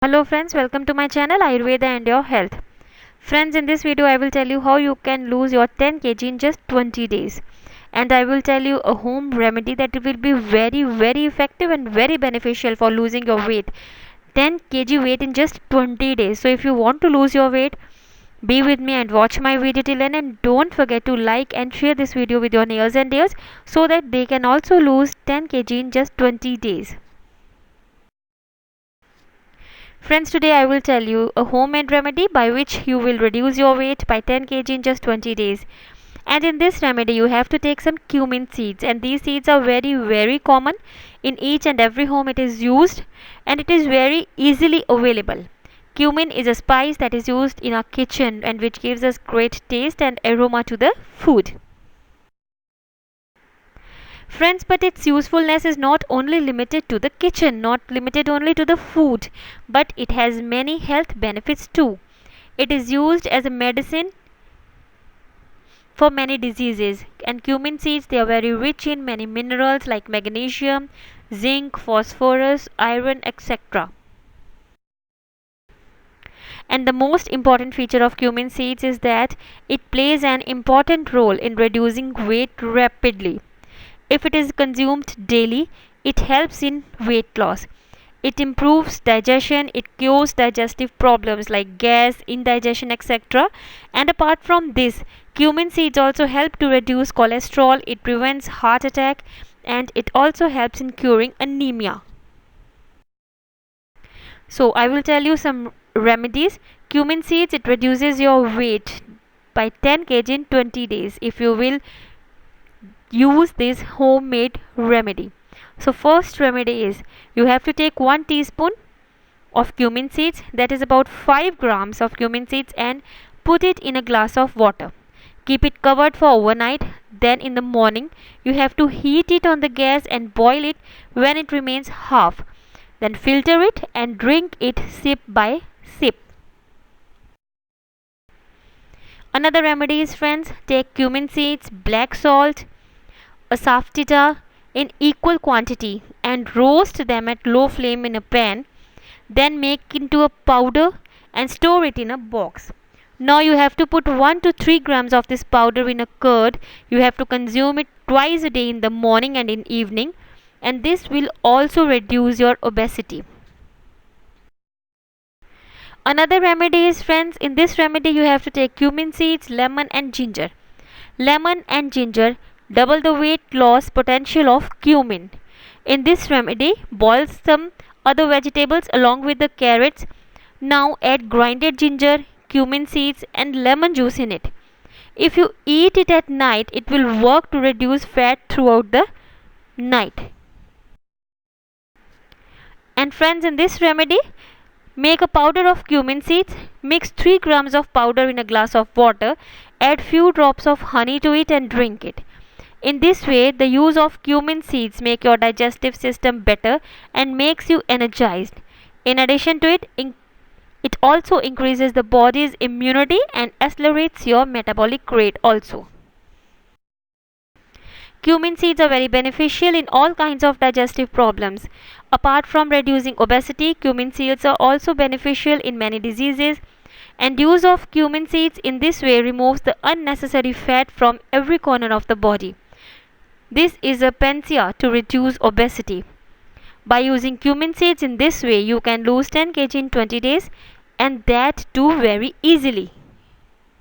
Hello friends, welcome to my channel Ayurveda and your health. Friends, in this video I will tell you how you can lose your 10 kg in just 20 days. And I will tell you a home remedy that will be very effective and very beneficial for losing your weight. 10 kg weight in just 20 days. So if you want to lose your weight, be with me and watch my video till end, and don't forget to like and share this video with your nears and dears so that they can also lose 10 kg in just 20 days. Friends, today I will tell you a homemade remedy by which you will reduce your weight by 10 kg in just 20 days. And in this remedy you have to take some cumin seeds, and these seeds are very common. In each and every home it is used and it is very easily available. Cumin is a spice that is used in our kitchen and which gives us great taste and aroma to the food. Friends, but its usefulness is not only limited to the kitchen, not limited only to the food, but it has many health benefits too. It is used as a medicine for many diseases, and cumin seeds, they are very rich in many minerals like magnesium, zinc, phosphorus, iron, etc. And the most important feature of cumin seeds is that it plays an important role in reducing weight rapidly. If it is consumed daily, it helps in weight loss. It improves digestion, it cures digestive problems like gas, indigestion, etc. And apart from this, cumin seeds also help to reduce cholesterol, it prevents heart attack, and it also helps in curing anemia. So I will tell you some remedies. Cumin seeds, it reduces your weight by 10 kg in 20 days if you will use this homemade remedy. So first remedy is you have to take 1 teaspoon of cumin seeds, that is about 5 grams of cumin seeds, and put it in a glass of water. Keep it covered for overnight. Then in the morning you have to heat it on the gas and boil it when it remains half. Then filter it and drink it sip by sip. Another remedy is, friends, take cumin seeds, black salt, asafoetida in equal quantity and roast them at low flame in a pan. Then make into a powder and store it in a box. Now you have to put 1 to 3 grams of this powder in a curd. You have to consume it twice a day, in the morning and in evening, and this will also reduce your obesity. Another remedy is, friends, in this remedy you have to take cumin seeds, lemon and ginger. Lemon and ginger double the weight loss potential of cumin. In this remedy, boil some other vegetables along with the carrots. Now add grinded ginger, cumin seeds and lemon juice in it. If you eat it at night, it will work to reduce fat throughout the night. And friends, in this remedy, make a powder of cumin seeds. Mix 3 grams of powder in a glass of water. Add few drops of honey to it and drink it. In this way, the use of cumin seeds make your digestive system better and makes you energized. In addition to it, it also increases the body's immunity and accelerates your metabolic rate also. Cumin seeds are very beneficial in all kinds of digestive problems. Apart from reducing obesity, cumin seeds are also beneficial in many diseases. And use of cumin seeds in this way removes the unnecessary fat from every corner of the body. This is a panacea to reduce obesity. By using cumin seeds in this way, you can lose 10 kg in 20 days, and that too very easily.